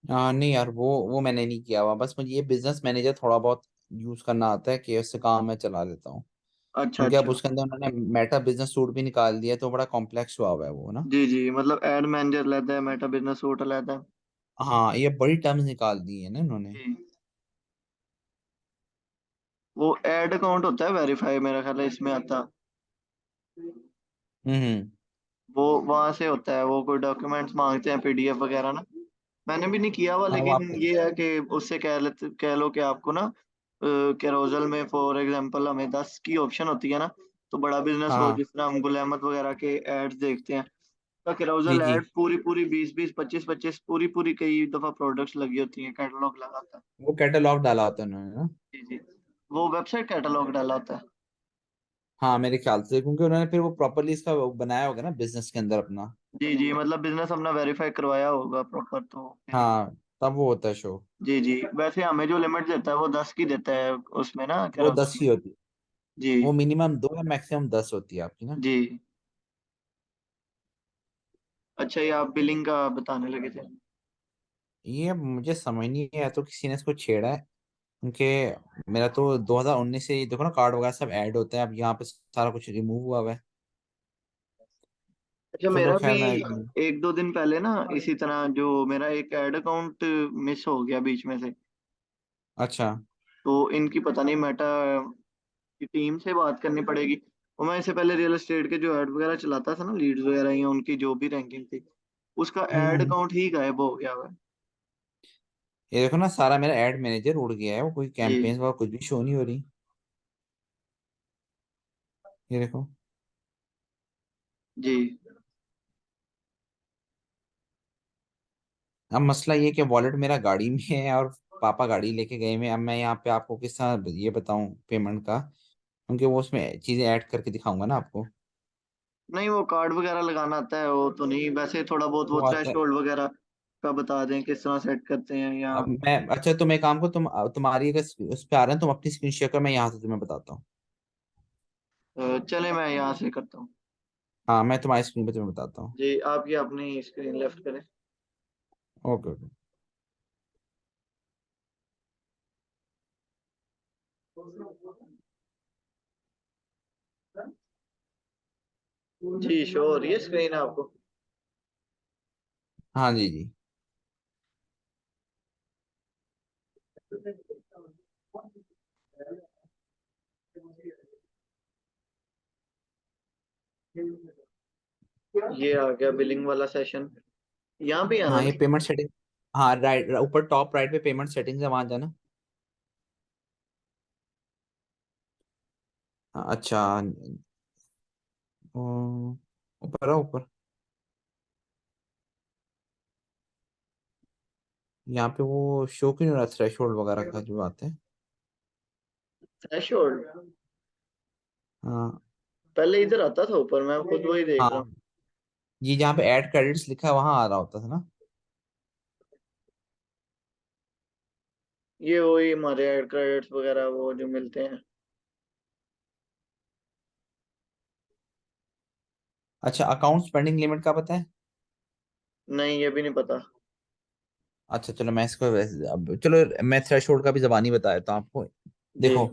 हाँ नहीं यार, वो मैंने नहीं किया हुआ। बस मुझे ये बिजनेस मैनेजर थोड़ा बहुत यूज करना आता है, कि उससे काम मैं चला लेता हूँ। अच्छा क्योंकि अब अच्छा। उसके अंदर उन्होंने मेटा बिजनेस सूट भी निकाल दिया है, तो बड़ा कॉम्प्लेक्स हुआ हुआ है वो ना। जी जी, मतलब एड मैनेजर लेता है, मेटा बिजनेस सूट लेता है। हाँ, ये बड़ी टर्म्स निकाल दी है ना इन्होंने। जी। वो एड अकाउंट होता है वेरीफाई, मेरा ख्याल है इसमें आता। हम्म। वो वहां से होता है, वो कोई डॉक्यूमेंट्स मांगते हैं पीडीएफ वगैरह ना। मैंने भी नहीं किया हुआ, हाँ वो लेकिन आपको। ये है कि उससे कह लो कि आपको ना कैरोजल में फॉर एग्जांपल हमें 10 की ऑप्शन होती है ना। तो बड़ा बिजनेस हो, हाँ जिस तरह हम गुल अहमद वगैरह के एड्स देखते हैं, तो जी कैरोजल जी। एड पूरी पूरी 20 20 25 25 पूरी पूरी कई दफा प्रोडक्ट्स लगी होती हैं, कैटलॉग लगा होता है। वो कैटलॉग डाला होता है उन्होंने ना। जी जी। वो वेबसाइट कैटलॉग डाला होता है। हाँ मेरे ख्याल से, क्योंकि उन्होंने फिर वो प्रॉपरली इसका वो बनाया होगा ना बिजनेस के अंदर अपना। जी जी, मतलब बिजनेस अपना वेरीफाई करवाया होगा प्रॉपर, तो फिर। हाँ, तब वो होता है शो। जी जी, वैसे हमें जो लिमिट देता है वो 10 की देता है उसमें ना, वो कैरोसल 10 में। ही होती है। जी वो मिनिमम 2 या मैक्सिमम 10 होती है आपकी ना। जी। अच्छा, ये आप बिलिंग का बताने लगे थे। ये मुझे समझ नहीं आया, तो किसी ने इसको छेड़ा है। क्योंकि मेरा तो 2019 से ये देखो ना, कार्ड वगैरह सब ऐड होते हैं, अब यहाँ पे सारा कुछ रिमूव हुआ हुआ है। अच्छा, चलो मेरा भी खैर मैं। एक दो दिन पहले ना इसी तरह जो मेरा एक ऐड अकाउंट मिस हो गया बीच में से। अच्छा। तो इनकी पता नहीं, मेटा की टीम से बात करनी पड़ेगी। और मैं इससे पहले रियल एस्टेट के जो ऐड वगैरह चलाता था ना, लीड्स वगैरह या उनकी जो भी रैंकिंग थी, उसका ऐड हम्म। अकाउंट ही गायब हो गया हुआ है। ये देखो ना, सारा मेरा एड मैनेजर उड़ गया है, वो कोई जी कैंपेन्स वगैरह कुछ भी शो नहीं हो रही। ये देखो। जी। अब मसला ये कि वॉलेट मेरा गाड़ी में है, और पापा गाड़ी लेके गए में। अब मैं यहाँ पे आपको किस तरह ये बताऊं पेमेंट का, क्योंकि वो उसमें चीजें ऐड करके दिखाऊंगा ना आपको। नहीं, वो कार्ड वगैरह लगाना आता है, वो तो नहीं, वैसे थोड़ा बहुत वो वो आता थ्रेश है। होल्ड वगैरह का बता दें किस तरह सेट करते हैं या। अब मैं, अच्छा तुम एक काम को, तुम्हारी अगर उस पे आ रहे हैं, तुम अपनी स्क्रीन शेयर कर, मैं यहाँ से तुम्हें बताता हूँ। चले, मैं यहाँ से करता हूँ। हाँ मैं तुम्हारी स्क्रीन पे तुम्हें बताता हूँ। जी, आप ये अपनी स्क्रीन लेफ्ट करें। Okay okay. जी, शो हो रही है स्क्रीन आपको? हाँ जी जी। ये आ गया बिलिंग वाला सेशन, यहाँ पे आना हाँ ये ना। Payment setting. हाँ राइट, ऊपर टॉप राइट पे पेमेंट सेटिंग्स है, वहां जाना। हाँ, अच्छा। ऊपर आओ ऊपर। यहाँ पे वो शो क्यों नहीं हो रहा, थ्रेश होल्ड वगैरह का जो आते हैं। थ्रेशोल्ड हाँ। पहले इधर आता था ऊपर, मैं खुद वही देख रहा हाँ हूँ। ये जहाँ पे ऐड क्रेडिट्स लिखा है, वहां आ रहा होता था ना। ये वही हमारे एड क्रेडिट्स वगैरह वो जो मिलते हैं। अच्छा, अकाउंट स्पेंडिंग लिमिट का पता है। नहीं, ये भी नहीं पता। अच्छा चलो मैं इसको अब चलो, मैं थ्रेश होल्ड का भी जबानी बता देता हूँ आपको। जी। देखो,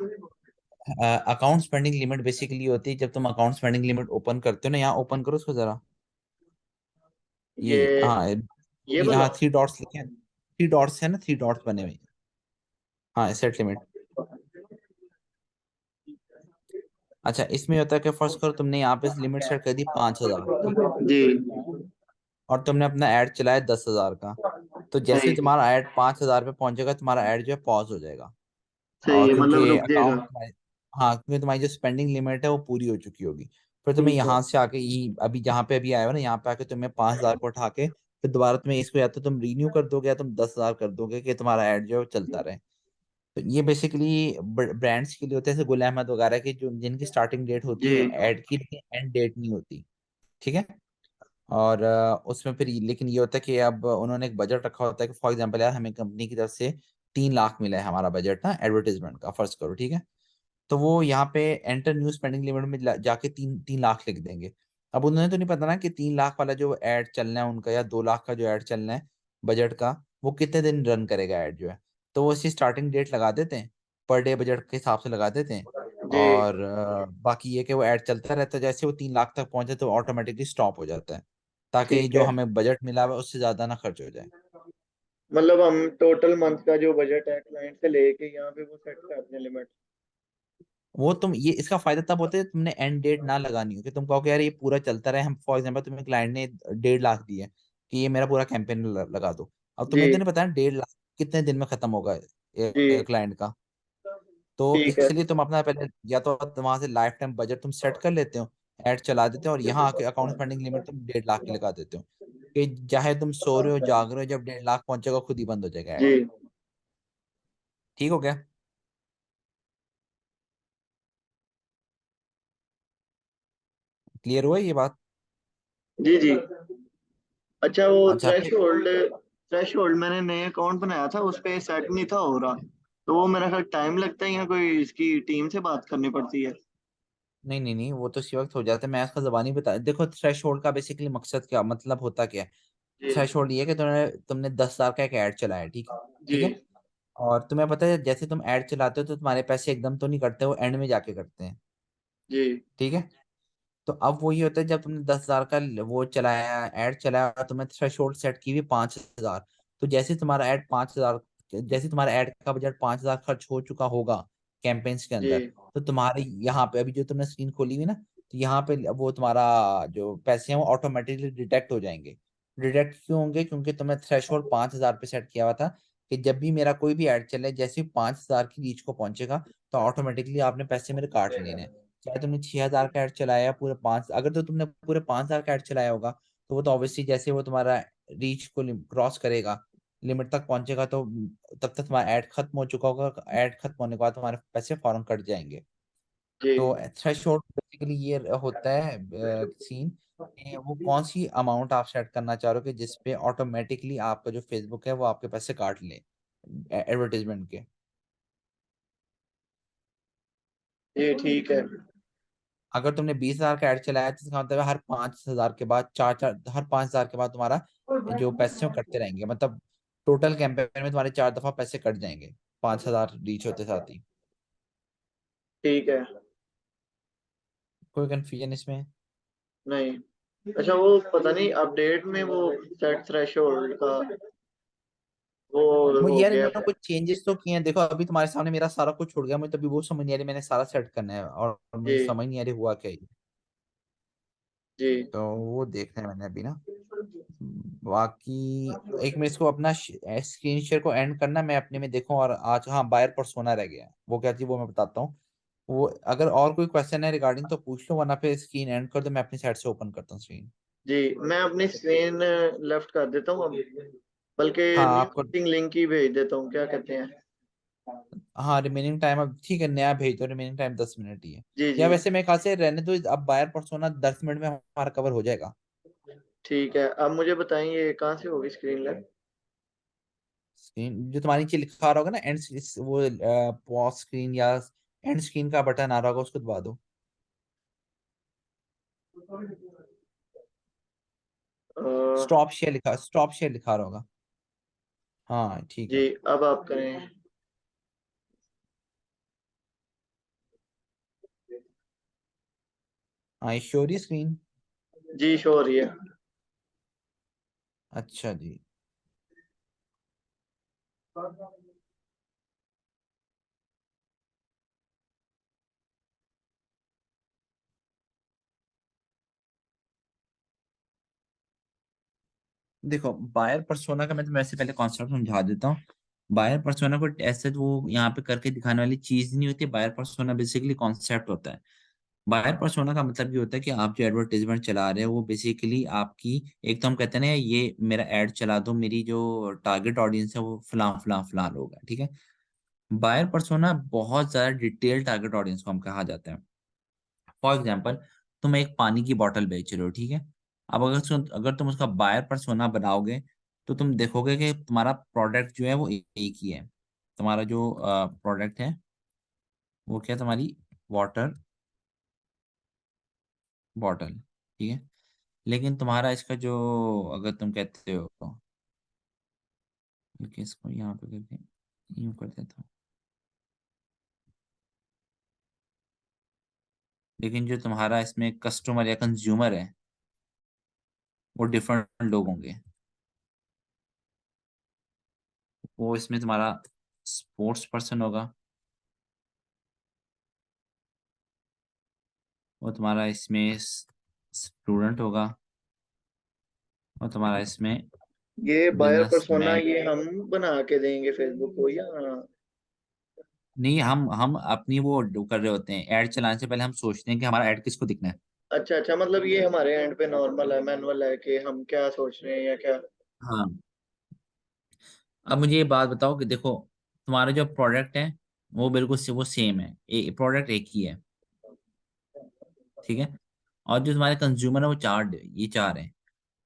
अकाउंट स्पेंडिंग लिमिट बेसिकली होती है, जब तुम अकाउंट स्पेंडिंग लिमिट ओपन करते हो ना, यहाँ ओपन करो उसको जरा। ये ये हाँ ये हाँ वाला। 3 डॉट्स लिखे हैं। 3 डॉट्स है ना, 3 डॉट्स बने हुए हैं। हाँ सेट लिमिट। अच्छा, इसमें होता है कि फर्स्ट करो, तुमने यहाँ पे लिमिट सेट कर दी 5,000, ठीक है। जी। और तुमने अपना ऐड चलाया 10,000 का। तो जैसे ही सही। तुम्हारा ऐड 5,000 पे पहुंचेगा, तुम्हारा ऐड जो है पॉज हो जाएगा। सही और है, मतलब क्योंकि रुक जाएगा। अकाउंट तुम्हारी, हाँ क्योंकि तुम्हारी जो स्पेंडिंग लिमिट है वो पूरी हो चुकी होगी। फिर तुम्हें ठीक है। यहाँ से आके अभी जहाँ पे अभी आए हो ना, यहाँ पे आके तुम्हें 5,000 को उठा के फिर दोबारा तुम्हें इसको या तो तुम रीन्यू कर दोगे, या तुम 10,000 कर दोगे, कि तुम्हारा ऐड जो है वो चलता रहे। तो ये बेसिकली ब्रांड्स के लिए होते हैं, जैसे गुल अहमद वगैरह की, जो जिनकी स्टार्टिंग डेट होती जी है ऐड की, लेकिन एंड डेट नहीं होती। ठीक है। और उसमें फिर लेकिन ये होता है कि अब उन्होंने एक बजट रखा होता है, कि फॉर एग्जाम्पल यार, हमें कंपनी की तरफ से 3 लाख मिला है हमारा बजट ना एडवर्टीजमेंट का, फर्ज करो, ठीक है। तो वो यहाँ पे एंटर न्यू स्पेंडिंग लिमिट में जाके 3 लाख लिख देंगे। अब उन्हें तो नहीं पता ना कि 3 लाख वाला जो ऐड चलना है उनका, या 2 लाख का जो ऐड चलना है बजट का, वो कितने दिन रन करेगा ऐड जो है। तो वो इसकी स्टार्टिंग डेट लगा देते हैं, पर डे बजट के हिसाब से लगा देते हैं। जी। और बाकी ये कि वो ऐड चलता रहता है, जैसे वो 3 लाख तक पहुंचे तो ऑटोमेटिकली स्टॉप हो जाता है, ताकि ठीक जो है, हमें बजट मिला हुआ है उससे ज्यादा ना खर्च हो जाए। मतलब हम टोटल मंथ का जो बजट है क्लाइंट से लेके यहाँ पे वो सेट करते हैं लिमिट। वो तुम ये इसका फायदा तब होता है जब तुमने एंड डेट ना लगानी हो, कि तुम कहो कि यार ये पूरा चलता रहे। हम फॉर एग्जांपल तुम्हें क्लाइंट ने 1.5 लाख दिए कि ये मेरा पूरा कैंपेन लगा दो। अब जी तुम्हें तो नहीं पता 1.5 लाख कितने दिन में खत्म होगा जी। क्लाइंट का। तो ठीक है। इसलिए तुम अपना पहले या तो वहां से लाइफ टाइम बजट तुम सेट कर लेते हो, ऐड चला देते हो, और यहाँ आके अकाउंट स्पेंडिंग लिमिट तुम 1.5 लाख की लगा देते हो, कि चाहे तुम सो रहे हो जाग रहे हो, जब 1.5 लाख पहुंचेगा खुद ही बंद हो जाएगा जी ऐड। ठीक हो गया? क्लियर हुआ ये बात? जी। जी। अच्छा, वो अच्छा थ्रेश फिर। होल्ड थ्रेश होल्ड मैंने नए अकाउंट बनाया था, उस पे सेट नहीं था हो रहा। तो वो मेरा ख्याल टाइम लगता है या कोई इसकी टीम से बात करनी पड़ती है? नहीं नहीं नहीं, वो तो इसी वक्त हो जाता है। मैं इसका जबानी बता, देखो थ्रेश होल्ड का बेसिकली मकसद क्या, मतलब होता क्या है। जी थ्रेश होल्ड ये है कि तुमने तुमने 10,000 का एक ऐड चलाया, ठीक है। जी ठीक है। और तुम्हें पता है जैसे तुम ऐड चलाते हो तो तुम्हारे पैसे एकदम तो नहीं कटते, वो एंड में जाके कटते हैं। जी ठीक है। तो अब वही होता है, जब तुमने 10,000 का वो चलाया, ऐड चलाया, तुम्हें थ्रेशोल्ड सेट की हुई 5,000। तो जैसे तुम्हारा ऐड का बजट 5,000 खर्च हो चुका होगा कैंपेन्स के जी अंदर, तो तुम्हारे यहाँ पे अभी जो तुमने स्क्रीन खोली हुई ना, तो यहाँ पे वो तुम्हारा जो पैसे हैं वो ऑटोमेटिकली डिटेक्ट हो जाएंगे। डिटेक्ट क्यों होंगे? क्योंकि तुमने थ्रेशोल्ड 5,000 पे सेट किया हुआ था, कि जब भी मेरा कोई भी ऐड चले, जैसे ही 5,000 की रीच को पहुंचेगा, तो ऑटोमेटिकली आपने पैसे मेरे काट लेने हैं। चाहे तुमने 6,000 का ऐड चलाया या पूरे पांच, अगर तो तुमने पूरे 5,000 का ऐड चलाया होगा, तो वो तो ऑब्वियसली जैसे वो तुम्हारा रीच को क्रॉस करेगा, लिमिट तक पहुंचेगा, तो तब तक तुम्हारा ऐड खत्म हो चुका होगा। ऐड खत्म होने के बाद तुम्हारे पैसे फौरन कट जाएंगे। जी। तो थ्रेशोल्ड बेसिकली ये होता है सीन, कि वो कौन सी अमाउंट आप सेट करना चाह रहे हो कि जिसपे ऑटोमेटिकली आपका जो फेसबुक है वो आपके पैसे काट ले एडवर्टीजमेंट के। ये ठीक है। अगर तुमने 20,000 का ऐड चलाया तो इसका मतलब है हर 5,000 के बाद चार चार, हर 5,000 के बाद तुम्हारा जो पैसे हैं वो कटते रहेंगे। मतलब टोटल कैंपेन में तुम्हारे 4 दफा पैसे कट जाएंगे 5,000 रीच होते साथ ही। ठीक है। कोई कंफ्यूजन इसमें? नहीं। अच्छा, वो पता नहीं अपडेट में वो सेट थ्रेशोल्ड का वो मुझे हो यार गया इन्होंने था। कुछ चेंजेस तो किए हैं। देखो अभी तुम्हारे सामने मेरा सारा कुछ छूट गया, मुझे तभी वो समझ नहीं आ रही, मैंने सारा सेट करना है और जी मुझे समझ नहीं आ रही हुआ क्या ये। जी। तो वो देखना है मैंने अभी ना। बाकी एक मिनट, इसको अपना स्क्रीन शेयर को एंड करना, मैं अपने में देखूं। और आज हाँ, बायर परसोना रह गया है, वो क्या थी वो मैं बताता हूँ। वो अगर और कोई क्वेश्चन है रिगार्डिंग तो पूछ लो, वरना फिर स्क्रीन एंड कर दो, मैं अपनी साइड से ओपन करता हूँ स्क्रीन। जी, मैं अपनी स्क्रीन लेफ्ट कर देता हूँ अब, बल्कि हाँ न्यू आपको। मीटिंग लिंक ही भेज देता हूँ, क्या कहते हैं? हाँ रिमेनिंग टाइम अब ठीक है, नया भेज दो। रिमेनिंग टाइम 10 मिनट ही है। जी या जी। वैसे मेरे ख्याल से रहने दो, अब बायर परसोना 10 मिनट में हमारा कवर हो जाएगा। ठीक है, अब मुझे बताइए कहाँ से होगी स्क्रीन लेफ्ट? स्क्रीन जो तुम्हारे नीचे लिखा आ रहा होगा ना एंड, वो पॉज स्क्रीन या एंड स्क्रीन का बटन आ रहा होगा, उसको दबा दो। स्टॉप शेयर लिखा रहा होगा। हाँ ठीक जी, है। अब आप करें। हाँ श्योर स्क्रीन। जी, शो हो रही है। अच्छा जी। देखो बायर पर्सोना का मैं तुम्हें वैसे पहले कॉन्सेप्ट समझा देता हूँ। बायर पर्सोना को ऐसे तो वो यहाँ पे करके दिखाने वाली चीज नहीं होती। बायर पर्सोना बेसिकली कॉन्सेप्ट होता है। बायर पर्सोना का मतलब ये होता है कि आप जो एडवर्टाइजमेंट चला रहे हो वो बेसिकली आपकी, एक तो हम कहते हैं ना ये मेरा एड चला दो, मेरी जो टारगेट ऑडियंस है वो फलां फलां फलां लोग हैं, ठीक है। बायर पर्सोना बहुत ज्यादा डिटेल टारगेट ऑडियंस को हम कहा जाता है। फॉर एग्जाम्पल, तुम एक पानी की बोतल बेच रहे हो, ठीक है। अब अगर तुम उसका बायर पर्सोना बनाओगे, तो तुम देखोगे कि तुम्हारा प्रोडक्ट जो है वो एक ही है। तुम्हारा जो प्रोडक्ट है वो क्या तुम्हारी वाटर बॉटल, ठीक है। लेकिन तुम्हारा इसका जो, अगर तुम कहते हो, बल्कि इसको यहाँ पे करके यूं कर देता हूँ, लेकिन जो तुम्हारा इसमें कस्टमर या कंज्यूमर है वो डिफरेंट लोग होंगे। वो इसमें तुम्हारा स्पोर्ट्स पर्सन होगा, वो तुम्हारा इसमें स्टूडेंट होगा, और तुम्हारा इसमें ये बायर पर्सोना बिजनेसमैन। ये हम बना के देंगे फेसबुक को या? नहीं, हम अपनी वो कर रहे होते हैं, ऐड चलाने से पहले हम सोचते हैं कि हमारा ऐड किसको दिखना है। अच्छा अच्छा, मतलब ये हमारे एंड पे नॉर्मल है, मैनुअल है कि हम क्या सोच रहे हैं या क्या? हाँ। अब मुझे ये बात बताओ कि देखो, तुम्हारा जो प्रोडक्ट है वो बिल्कुल से वो सेम है, प्रोडक्ट एक ही है, ठीक है। और जो तुम्हारे कंज्यूमर है वो चार, ये चार हैं।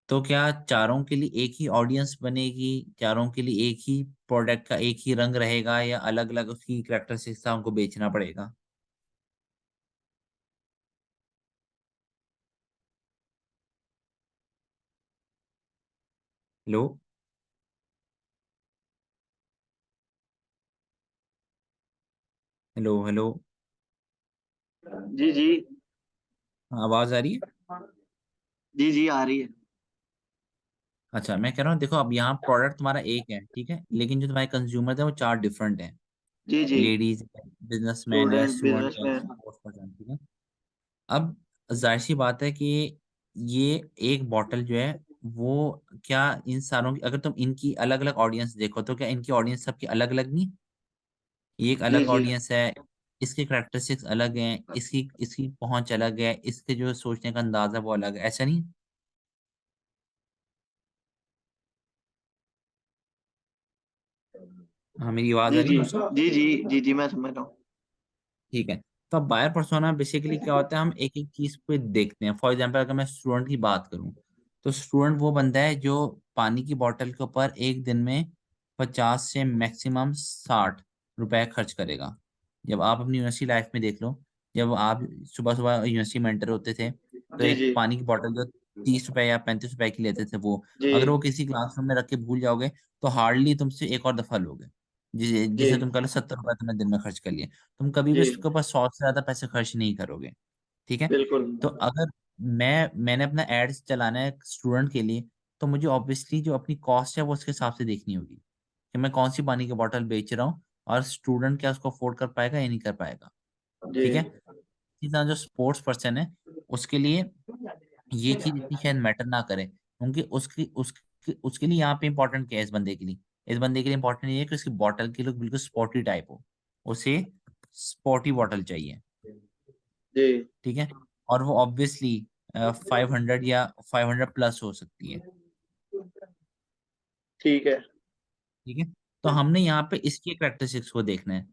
तो क्या चारों के लिए एक ही ऑडियंस बनेगी, चारों के लिए एक ही प्रोडक्ट का एक ही रंग रहेगा, या अलग अलग उसकी करेक्टरिस्टिक्स हमको बेचना पड़ेगा? Hello, hello, hello. जी जी। हाँ, आवाज आ रही है? जी जी आ रही है। अच्छा, मैं कह रहा हूँ देखो, अब यहाँ प्रोडक्ट तुम्हारा एक है, ठीक है, लेकिन जो तुम्हारे कंज्यूमर है वो चार डिफरेंट हैं। जी जी। लेडीज, बिजनेसमैन है, स्टूडेंट स्टूडेंट है, बिजनेसमैन। स्पोर्ट्स पर्सन, ठीक है। अब जाहिर सी बात है कि ये एक बॉटल जो है वो, क्या इन सारों की, अगर तुम इनकी अलग अलग ऑडियंस देखो तो क्या इनकी ऑडियंस सबकी अलग अलग नहीं? ये एक जी अलग जी। ऑडियंस है, इसके करेक्टरिस्टिक्स अलग हैं, इसकी इसकी पहुंच अलग है, इसके जो सोचने का अंदाजा वो अलग है, ऐसा नहीं? हाँ, मेरी आवाज आ जी रही जी। है मुझे? जी जी। जी जी मैं समझ रहा हूँ। ठीक है। तो अब बायर पर्सोना बेसिकली क्या होता है, हम एक एक चीज पे देखते हैं। फॉर एग्जांपल अगर मैं स्टूडेंट की बात करूं, तो स्टूडेंट वो बंदा है जो पानी की बोतल के ऊपर एक दिन में 50 से मैक्सिमम 60 रुपए खर्च करेगा। जब आप अपनी यूनिवर्सिटी लाइफ में देख लो, जब आप सुबह सुबह यूनिवर्सिटी में एंटर होते थे, तो जी एक जी। पानी की बोतल जो 30 रुपए या 35 रुपए की लेते थे, वो जी अगर वो किसी क्लासरूम में रख के भूल जाओगे तो हार्डली तुमसे एक और दफा लोगे, जिसे जी। तुम कह लो 70 रुपए तुमने दिन में खर्च कर लिए। तुम कभी भी जी उसके ऊपर 100 से ज्यादा पैसे खर्च नहीं करोगे, ठीक है। बिल्कुल। तो अगर मैंने अपना एड्स चलाना है स्टूडेंट के लिए, तो मुझे ऑब्वियसली जो अपनी कॉस्ट है वो उसके हिसाब से देखनी होगी कि मैं कौन सी पानी की बोतल बेच रहा हूँ, और स्टूडेंट क्या उसको अफोर्ड कर पाएगा या नहीं कर पाएगा, जी ठीक है। इसी तरह जो स्पोर्ट्स पर्सन है, उसके लिए ये चीज इतनी शायद मैटर ना करे, क्योंकि उसके लिए यहाँ पे इंपॉर्टेंट क्या है इस बंदे के लिए? इस बंदे के लिए इंपॉर्टेंट ये है कि उसकी बॉटल की लुक बिल्कुल स्पोर्टी टाइप हो, उसे स्पोर्टी बॉटल चाहिए, जी। ठीक है। और वो ऑब्वियसली 500 या 500 प्लस हो सकती है, ठीक है। ठीक है। तो हमने यहाँ पे इसकी करेक्टरिस्टिक्स को देखना है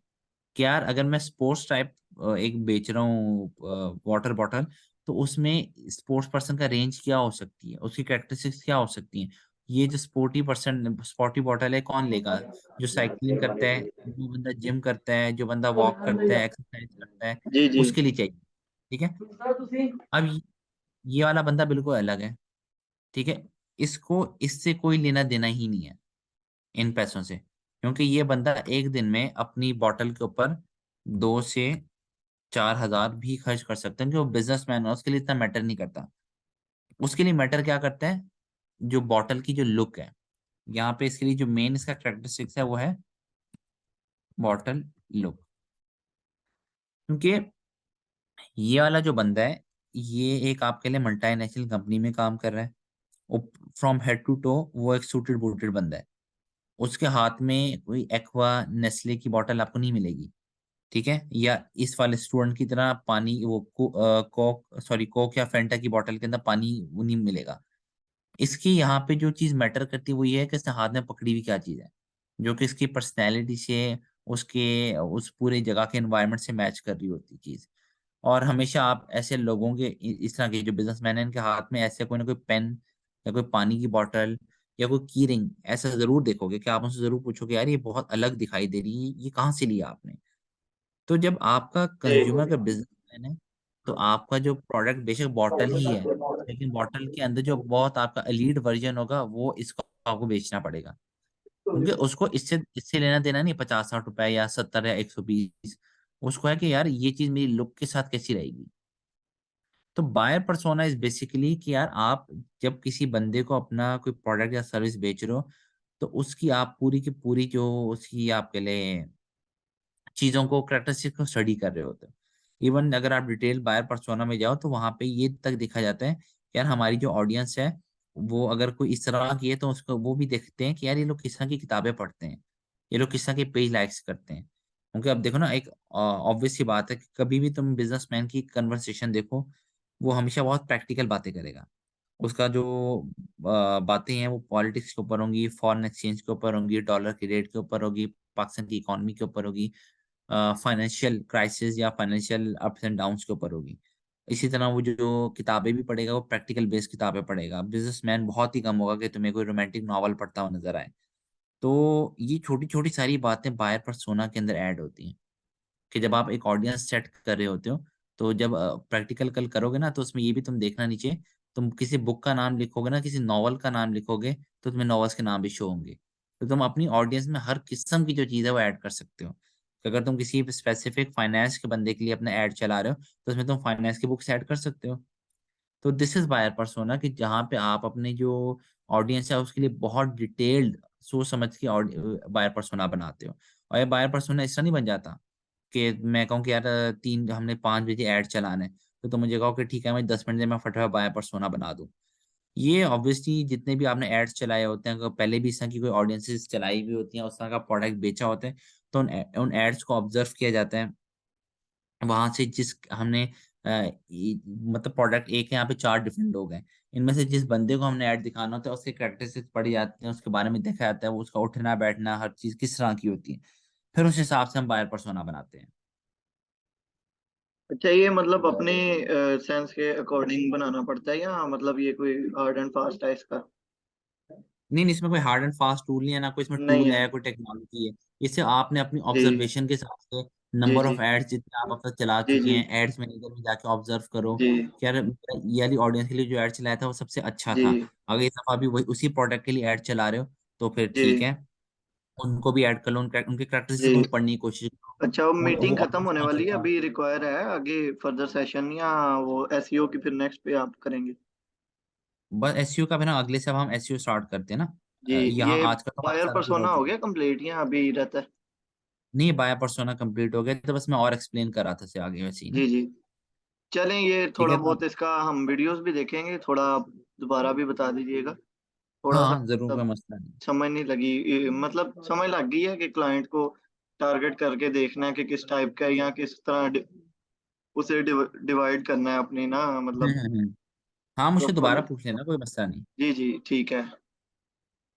कि यार अगर मैं स्पोर्ट्स टाइप एक बेच रहा हूँ वाटर बॉटल, तो उसमें स्पोर्ट्स पर्सन का रेंज क्या हो सकती है, उसकी करेक्टरिस्टिक्स क्या हो सकती हैं। ये जो स्पोर्टी बॉटल है कौन लेगा? जो साइकिलिंग करता है, जो बंदा जिम करता है, जो बंदा वॉक करता है, एक्सरसाइज करता है, जी जी। उसके लिए चाहिए, ठीक है। अब ये वाला बंदा बिल्कुल अलग है, ठीक है। इसको इससे कोई लेना देना ही नहीं है, इन पैसों से, क्योंकि ये बंदा एक दिन में अपनी बॉटल के ऊपर 2 से 4 हजार भी खर्च कर सकते हैं। जो बिजनेसमैन है उसके लिए इतना मैटर नहीं करता। उसके लिए मैटर क्या करता है, जो बॉटल की जो लुक है। यहाँ पे इसके लिए जो मेन इसका करेक्टरिस्टिक्स है वो है बॉटल लुक, क्योंकि ये वाला जो बंदा है, ये एक आपके लिए मल्टीनेशनल कंपनी में काम कर रहा है। फ्रॉम हेड टू टो वो एक सूटेड बूटेड बंदा है। उसके हाथ में कोई एक्वा नेस्ले की बोतल आपको नहीं मिलेगी, ठीक है, या इस वाले स्टूडेंट की तरह पानी वो कोक, सॉरी कोक या फेंटा की बोतल के अंदर पानी वो नहीं मिलेगा। इसकी यहाँ पे जो चीज मैटर करती है वो ये है कि इसने हाथ में पकड़ी हुई क्या चीज है, जो कि इसकी पर्सनैलिटी से, उसके उस पूरे जगह के एनवायरनमेंट से मैच कर रही होती चीज। और हमेशा आप ऐसे लोगों के, इस तरह के जो बिजनेसमैन है, इनके हाथ में ऐसे कोई ना कोई पेन या कोई पानी की बोतल या कोई की रिंग ऐसा जरूर देखोगे कि आप उनसे जरूर पूछोगे यार ये बहुत अलग दिखाई दे रही है, ये कहाँ से लिया आपने? तो जब आपका कंज्यूमर जी। का बिजनेस है, तो आपका जो प्रोडक्ट बेशक बॉटल ही है, लेकिन बॉटल के अंदर जो बहुत आपका एलीट वर्जन होगा वो इसको आपको बेचना पड़ेगा। क्योंकि उसको इससे इससे लेना देना नहीं 50-60 रुपए या 70 या 120। उसको है कि यार ये चीज मेरी लुक के साथ कैसी रहेगी। तो बायर पर्सोना इज बेसिकली कि यार आप जब किसी बंदे को अपना कोई प्रोडक्ट या सर्विस बेच रहे हो, तो उसकी आप पूरी की पूरी जो उसकी आपके लिए चीजों को करेक्टरिस्टिक को स्टडी कर रहे होते हो। इवन अगर आप डिटेल बायर पर्सोना में जाओ तो वहां पे ये तक देखा जाता है कि यार हमारी जो ऑडियंस है वो अगर कोई इस तरह की है तो उसको वो भी देखते हैं कि यार ये लोग किस तरह की किताबें पढ़ते हैं, ये लोग किस तरह के पेज लाइक्स करते हैं। क्योंकि अब देखो ना, एक ऑब्वियस सी बात है कि कभी भी तुम बिजनेसमैन की कन्वर्सेशन देखो, वो हमेशा बहुत प्रैक्टिकल बातें करेगा। उसका जो बातें हैं वो पॉलिटिक्स के ऊपर होंगी, फॉरेन एक्सचेंज के ऊपर होंगी, डॉलर की रेट के ऊपर होगी, पाकिस्तान की इकोनॉमी के ऊपर होगी, फाइनेंशियल क्राइसिस या फाइनेंशियल अप्स एंड डाउन्स के ऊपर होगी। इसी तरह वो जो किताबें भी पढ़ेगा वो प्रैक्टिकल बेस्ड किताबें पढ़ेगा। बिजनेसमैन बहुत ही कम होगा कि तुम्हें कोई रोमांटिक नॉवल पढ़ता हुआ नजर आए। तो ये छोटी छोटी सारी बातें बायर पर्सोना के अंदर ऐड होती हैं कि जब आप एक ऑडियंस सेट कर रहे होते हो, तो जब प्रैक्टिकल कल करोगे ना, तो उसमें ये भी तुम देखना नीचे, तुम किसी बुक का नाम लिखोगे ना, किसी नॉवल का नाम लिखोगे, तो तुम्हें नॉवेल्स के नाम भी शो होंगे। तो तुम अपनी ऑडियंस में हर किस्म की जो चीज़ है वो ऐड कर सकते हो। तो अगर तुम किसी स्पेसिफिक फाइनेंस के बंदे के लिए अपना ऐड चला रहे हो, तो उसमें तुम फाइनेंस की बुक्स ऐड कर सकते हो। तो दिस इज बायर पर्सोना, कि जहाँ पे आप अपने जो ऑडियंस है उसके लिए बहुत डिटेल्ड सोच समझ के बायर पर्सोना बनाते हो। और ये बायर पर्सोना इस तरह नहीं बन जाता कि मैं कहूँ कि यार 5 बजे ऐड चलाना है, तो तुम मुझे कहो कि ठीक है मैं 10 मिनट में मैं फटाफट बायर पर्सोना बना दूँ। ये ऑब्वियसली जितने भी आपने एड्स चलाए होते हैं, अगर पहले भी इस तरह की कोई ऑडियंसेस चलाई भी होती हैं, उस तरह का प्रोडक्ट बेचा होता है, तो उन एड्स को ऑब्जर्व किया जाता है। वहां से जिस हमने मतलब प्रोडक्ट एक है, यहाँ पे 4 डिफरेंट लोग हैं, इनमें से जिस बंदे को हमने ऐड दिखाना होता है उसके कैरेक्टरिस्टिक्स पढ़ी जाती हैं, उसके बारे में देखा जाता है, वो उसका उठना बैठना हर चीज किस तरह की होती है। फिर उस हिसाब से हम बायर पर्सोना बनाते हैं। अच्छा, ये मतलब अपने सेंस के अकॉर्डिंग बनाना पड़ता है, या मतलब ये कोई हार्ड एंड फास्ट है इसका? नहीं नहीं, इसमें कोई हार्ड एंड फास्ट टूल नहीं है, ना कोई इसमें नहीं टूल है। है, कोई टेक्नोलॉजी है। इससे आपने अपनी जी ऑब्जर्वेशन के हिसाब से जी नंबर जी ऑफ एड्स जितने आप अब तक चला जी चुके जी हैं, एड्स मैनेजर में जाके ऑब्जर्व करो जी कि यार मेरा ये वाली ऑडियंस के लिए जो एड चलाया था वो सबसे अच्छा जी था। अगर इस दफा भी वही उसी प्रोडक्ट के लिए एड चला रहे हो, तो फिर जी ठीक है, उनको भी ऐड कर लो, उनके जी। करेक्टरिस्टिक्स को भी पढ़ने की कोशिश करो। अच्छा, वो मीटिंग वो खत्म ऑडियंस होने कौन सा वाली है, था। अभी रिक्वायर है आगे फर्दर सेशन, या वो एसईओ की फिर नेक्स्ट पे आप करेंगे? बस एसईओ का भी ना, अगले से अब हम एसईओ स्टार्ट करते हैं ना। जी। यहाँ ये आज का तो हमारा बायर सारा कुछ हो पर्सोना हो चुका गया है। कंप्लीट, या अभी रहता है? नहीं, बाया पर्सोना कंप्लीट हो गया, तो बस मैं और एक्सप्लेन कर रहा था से आगे वैसे ही ना। जी जी। चलें, ये ठीक थोड़ा है तो बहुत इसका हम वीडियोस भी देखेंगे, थोड़ा दोबारा भी बता दीजिएगा। थोड़ा सा हाँ जरूर, कोई मतलब मसला नहीं। समझ नहीं लगी, मतलब समझ लग गई है कि क्लाइंट को टारगेट करके देखना है कि किस टाइप का है, या किस तरह उसे डिवाइड करना है अपनी ना, मतलब हाँ मुझसे दोबारा प्रॉपर। पूछ लेना, कोई मसला नहीं। जी जी, ठीक है।